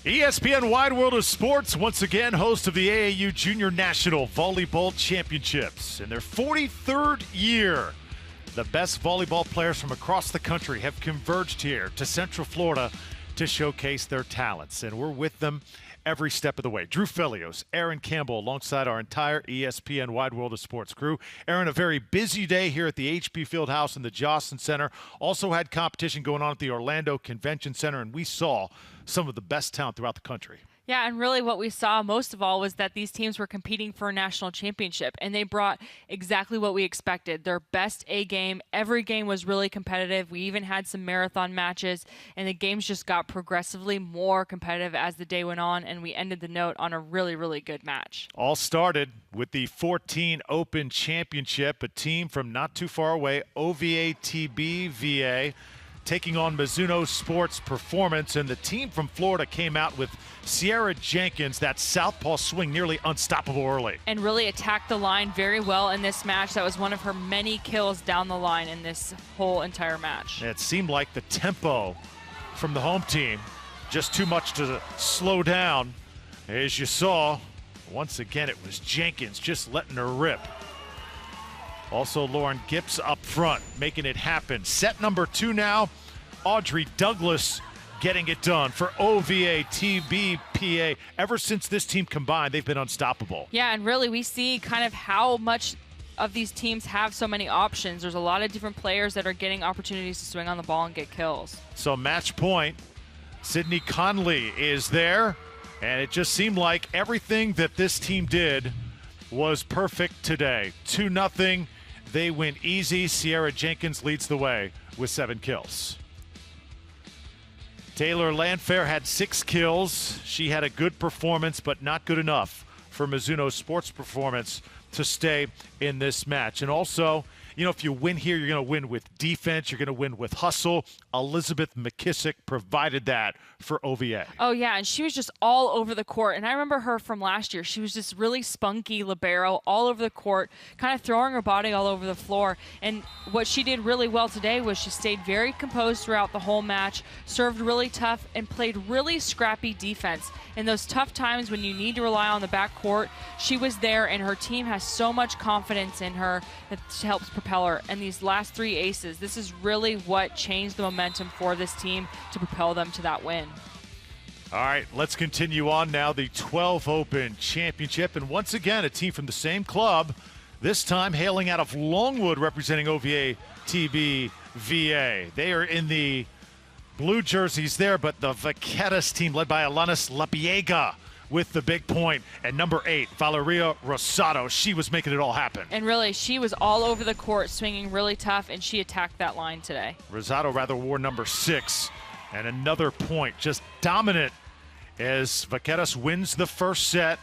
ESPN Wide World of Sports, once again, host of the AAU Junior National Volleyball Championships. In their 43rd year, the best volleyball players from across the country have converged here to Central Florida to showcase their talents. And we're with them every step of the way. Drew Felios, Aaron Campbell, alongside our entire ESPN Wide World of Sports crew. Aaron, a very busy day here at the HP Fieldhouse in the Joslyn Center. Also had competition going on at the Orlando Convention Center, and we saw some of the best talent throughout the country. Yeah, and really what we saw most of all was that these teams were competing for a national championship, and they brought exactly what we expected, their best A game. Every game was really competitive. We even had some marathon matches, and the games just got progressively more competitive as the day went on, and we ended the note on a really, really good match. All started with the 14 Open Championship, a team from not too far away, OVA-TB VA, taking on Mizuno Sports Performance, and the team from Florida came out with Sierra Jenkins, that southpaw swing, nearly unstoppable early. And really attacked the line very well in this match. That was one of her many kills down the line in this whole entire match. It seemed like the tempo from the home team, just too much to slow down. As you saw, once again, it was Jenkins just letting her rip. Also, Lauren Gibbs up front, making it happen. Set number 2 now, Audrey Douglas getting it done for OVA-TB-PA. Ever since this team combined, they've been unstoppable. Yeah, and really we see kind of how much of these teams have so many options. There's a lot of different players that are getting opportunities to swing on the ball and get kills. So match point, Sydney Conley is there, and it just seemed like everything that this team did was perfect today. 2-0. They win easy. Sierra Jenkins leads the way with 7 kills. Taylor Landfair had 6 kills. She had a good performance, but not good enough for Mizuno Sports Performance to stay in this match. And also, you know, if you win here, you're going to win with defense. You're going to win with hustle. Elizabeth McKissick provided that for OVA. Oh, yeah, and she was just all over the court. And I remember her from last year. She was just really spunky libero all over the court, kind of throwing her body all over the floor. And what she did really well today was she stayed very composed throughout the whole match, served really tough, and played really scrappy defense. In those tough times when you need to rely on the backcourt, she was there, and her team has so much confidence in her that helps propel her. And these last 3 aces, this is really what changed the momentum for this team to propel them to that win. All right, let's continue on now. The 12 Open Championship, and once again, a team from the same club, this time hailing out of Longwood, representing OVA-TB VA. They are in the blue jerseys there, but the Vaquetas team led by Alanis Lapiega with the big point. And number 8, Valeria Rosado, she was making it all happen. And really, she was all over the court, swinging really tough, and she attacked that line today. Rosado rather wore number 6, and another point, just dominant as Vaquetas wins the first set.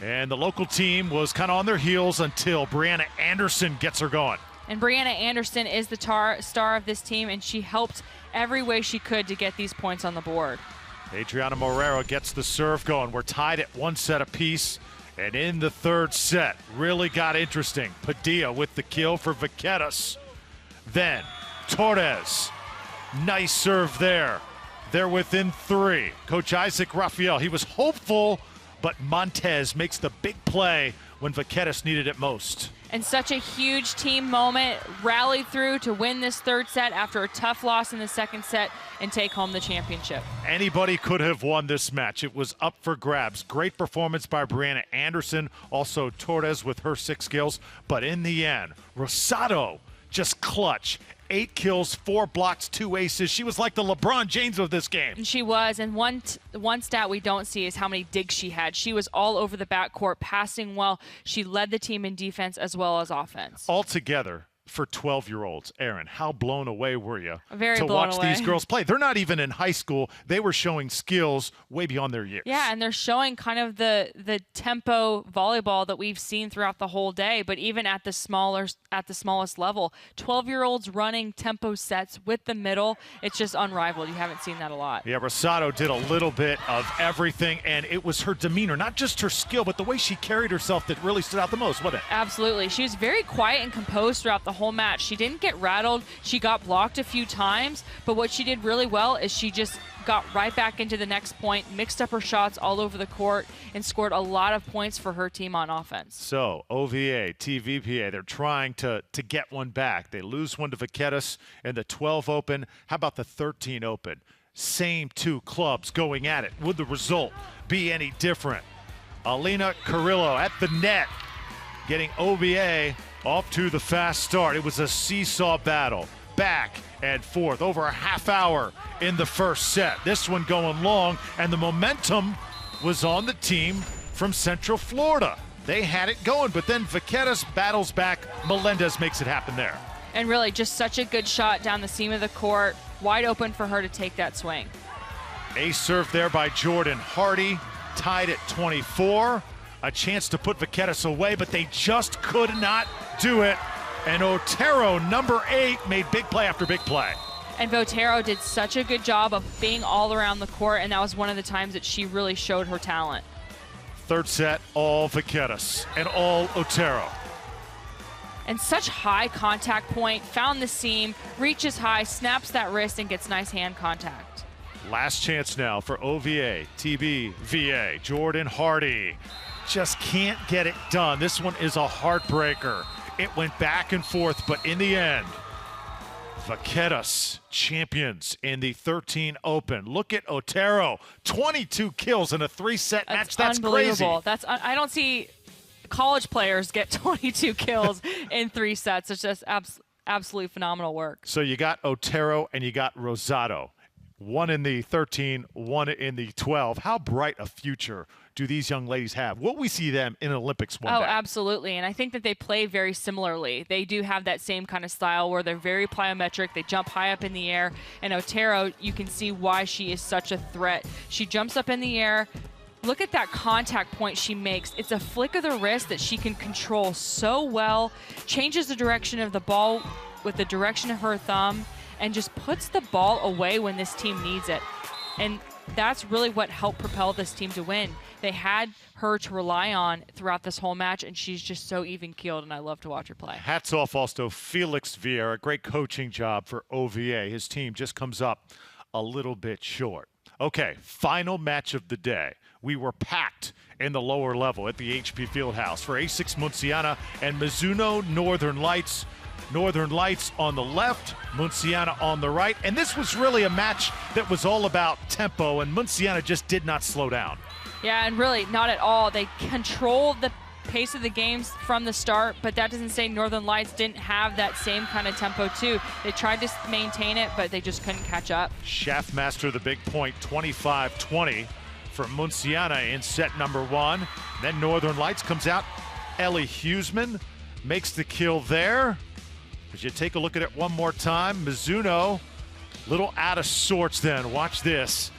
And the local team was kind of on their heels until Brianna Anderson gets her going. And Brianna Anderson is the star of this team, and she helped every way she could to get these points on the board. Adriana Morero gets the serve going. We're tied at 1 set apiece. And in the 3rd set, really got interesting. Padilla with the kill for Vaquetas. Then Torres, nice serve there. They're within 3. Coach Isaac Raphael, he was hopeful, but Montez makes the big play when Vaquetas needed it most. And such a huge team moment, rallied through to win this 3rd set after a tough loss in the 2nd set and take home the championship. Anybody could have won this match. It was up for grabs. Great performance by Brianna Anderson, also Torres with her 6 kills. But in the end, Rosado just clutch. 8 kills, 4 blocks, 2 aces. She was like the LeBron James of this game. And she was, and one stat we don't see is how many digs she had. She was all over the backcourt, passing well. She led the team in defense as well as offense. Altogether, for 12-year-olds, Aaron, how blown away were you to watch these girls play? They're not even in high school. They were showing skills way beyond their years. Yeah, and they're showing kind of the tempo volleyball that we've seen throughout the whole day, but even at the smallest level, 12-year-olds running tempo sets with the middle, it's just unrivaled. You haven't seen that a lot. Yeah, Rosado did a little bit of everything, and it was her demeanor, not just her skill, but the way she carried herself that really stood out the most, wasn't it? Absolutely. She was very quiet and composed throughout the the whole match. She didn't get rattled. She got blocked a few times, but what she did really well is she just got right back into the next point, mixed up her shots all over the court, and scored a lot of points for her team on offense. So, OVA, TVPA, they're trying to get one back. They lose one to Vaquetas in the 12 Open. How about the 13 Open? Same two clubs going at it. Would the result be any different? Alina Carrillo at the net, getting OVA off to the fast start. It was a seesaw battle, back and forth, over a half hour in the first set. This one going long, and the momentum was on the team from Central Florida. They had it going, but then Vaquetas battles back. Melendez makes it happen there. And really just such a good shot down the seam of the court, wide open for her to take that swing. Ace serve there by Jordan Hardy, tied at 24. A chance to put Vaquetas away, but they just could not do it. And Otero, number 8, made big play after big play. And Otero did such a good job of being all around the court, and that was one of the times that she really showed her talent. Third set, all Vaquetas and all Otero. And such high contact point, found the seam, reaches high, snaps that wrist, and gets nice hand contact. Last chance now for OVA, TBVA. Jordan Hardy just can't get it done. This one is a heartbreaker. It went back and forth, but in the end, Vaquetas champions in the 13 Open. Look at Otero, 22 kills in a 3-set match. That's unbelievable. Crazy. I don't see college players get 22 kills in 3 sets. It's just absolutely phenomenal work. So you got Otero and you got Rosado. One in the 13, one in the 12. How bright a future do these young ladies have? Will we see them in Olympics one day? Oh, absolutely. And I think that they play very similarly. They do have that same kind of style where they're very plyometric. They jump high up in the air. And Otero, you can see why she is such a threat. She jumps up in the air. Look at that contact point she makes. It's a flick of the wrist that she can control so well, changes the direction of the ball with the direction of her thumb, and just puts the ball away when this team needs it. And that's really what helped propel this team to win. They had her to rely on throughout this whole match, and she's just so even-keeled, and I love to watch her play. Hats off also Felix Vieira. Great coaching job for OVA. His team just comes up a little bit short. Okay, final match of the day. We were packed in the lower level at the HP Fieldhouse for A6 Munciana and Mizuno Northern Lights. Northern Lights on the left, Munciana on the right. And this was really a match that was all about tempo, and Munciana just did not slow down. Yeah, and really not at all. They controlled the pace of the games from the start, but that doesn't say Northern Lights didn't have that same kind of tempo too. They tried to maintain it, but they just couldn't catch up. Schaffmaster, the big point, 25-20 for Munciana in set number 1. Then Northern Lights comes out. Ellie Huseman makes the kill there. As you take a look at it one more time, Mizuno, little out of sorts then. Watch this.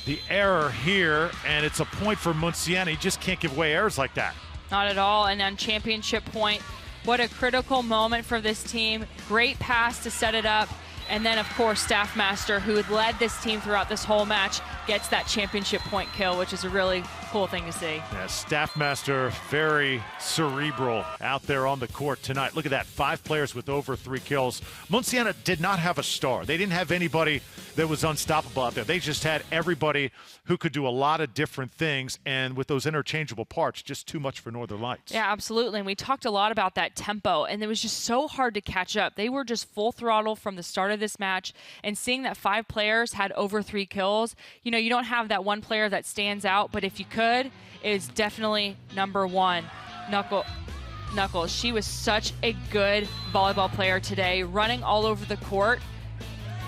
The error here, and it's a point for Munciana. He just can't give away errors like that. Not at all, and on championship point, what a critical moment for this team. Great pass to set it up. And then, of course, Staffmaster, who had led this team throughout this whole match, gets that championship point kill, which is a really cool thing to see. Yeah, Staffmaster, very cerebral out there on the court tonight. Look at that, 5 players with over 3 kills. Munciana did not have a star. They didn't have anybody that was unstoppable out there. They just had everybody who could do a lot of different things, and with those interchangeable parts, just too much for Northern Lights. Yeah, absolutely, and we talked a lot about that tempo, and it was just so hard to catch up. They were just full throttle from the start of this match, and seeing that 5 players had over 3 kills, you know, you don't have that one player that stands out, but if you could, it's definitely number 1, Knuckles. She was such a good volleyball player today, running all over the court.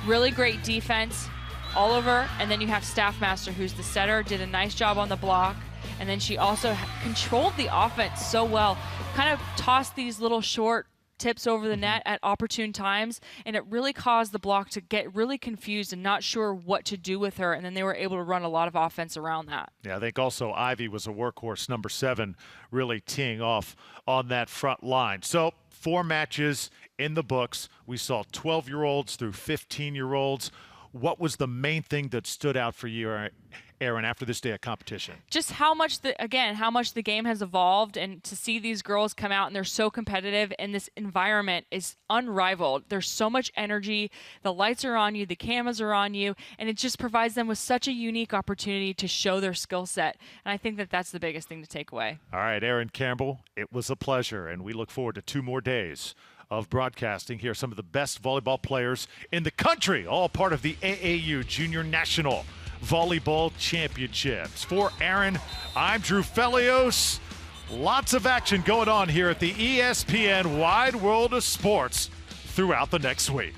Really great defense all over, and then you have Staffmaster, who's the setter, did a nice job on the block, and then she also controlled the offense so well, kind of tossed these little short tips over the net at opportune times, and it really caused the block to get really confused and not sure what to do with her, and then they were able to run a lot of offense around that. Yeah, I think also Ivy was a workhorse, number 7, really teeing off on that front line. So 4 matches in the books. We saw 12-year-olds through 15-year-olds. what was the main thing that stood out for you, Erin, after this day of competition? Just how much the game has evolved, and to see these girls come out and they're so competitive, and this environment is unrivaled. There's so much energy. The lights are on you, the cameras are on you, and it just provides them with such a unique opportunity to show their skill set. And I think that that's the biggest thing to take away. All right, Erin Campbell, it was a pleasure, and we look forward to 2 more days of broadcasting here. Some of the best volleyball players in the country, all part of the AAU Junior National Volleyball Championships. For Erin, I'm Drew Felios. Lots of action going on here at the ESPN Wide World of Sports throughout the next week.